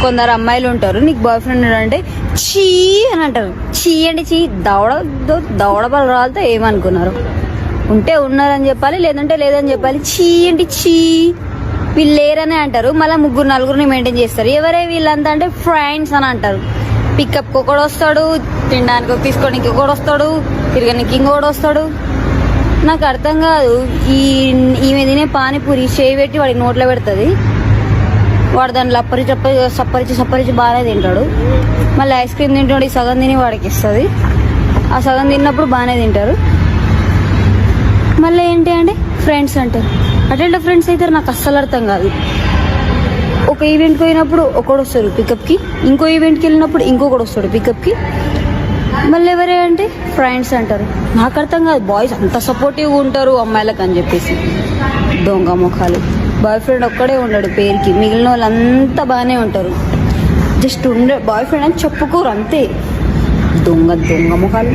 కొందరు అమ్మాయిలు ఉంటారు, నీకు బాయ్ ఫ్రెండ్ అంటే చీ అని అంటారు. చీ అంటే చీ, దవడబలు రాలతో ఏమనుకున్నారు? ఉంటే ఉన్నారని చెప్పాలి, లేదంటే లేదని చెప్పాలి. చీ అంటే చీ, వీళ్ళు లేరనే అంటారు. మళ్ళీ ముగ్గురు నలుగురిని మెయింటైన్ చేస్తారు. ఎవరే వీళ్ళంతా అంటే ఫ్రెండ్స్ అని అంటారు. పికప్కి ఒకడు వస్తాడు, తినడానికి తీసుకోవడానికి ఒకడు వస్తాడు, తిరగడానికి ఇంకోడు వస్తాడు. నాకు అర్థం కాదు. ఈమె తినే పానీపూరి చేయి పెట్టి వాడికి నోట్లో పెడుతుంది, వాడు దాన్ని సప్పరించి బాగానే తింటాడు. మళ్ళీ ఐస్ క్రీమ్ తింటాడు, ఈ సగం తిని వాడికి ఇస్తుంది. ఆ సగం తిన్నప్పుడు బాగానే తింటారు. మళ్ళీ ఏంటి అంటే ఫ్రెండ్స్ అంటారు. అటెండ్ ఫ్రెండ్స్ అయితే నాకు అస్సలు అర్థం కాదు. ఒక ఈవెంట్కి పోయినప్పుడు ఒకడు వస్తాడు పికప్కి, ఇంకో ఈవెంట్కి వెళ్ళినప్పుడు ఇంకొకడు వస్తాడు పికప్కి. మళ్ళీ ఎవరే అంటే ఫ్రెండ్స్ అంటారు. నాకు అర్థం కాదు, బాయ్స్ అంత సపోర్టివ్గా ఉంటారు అమ్మాయిలకు అని చెప్పేసి. దొంగ ముఖాలు. బాయ్ ఫ్రెండ్ ఒక్కడే ఉండడు పేరుకి, మిగిలిన వాళ్ళంతా బాగానే ఉంటారు. జస్ట్ బాయ్ ఫ్రెండ్ అని చెప్పుకోరు అంతే. దొంగ ముఖాలు.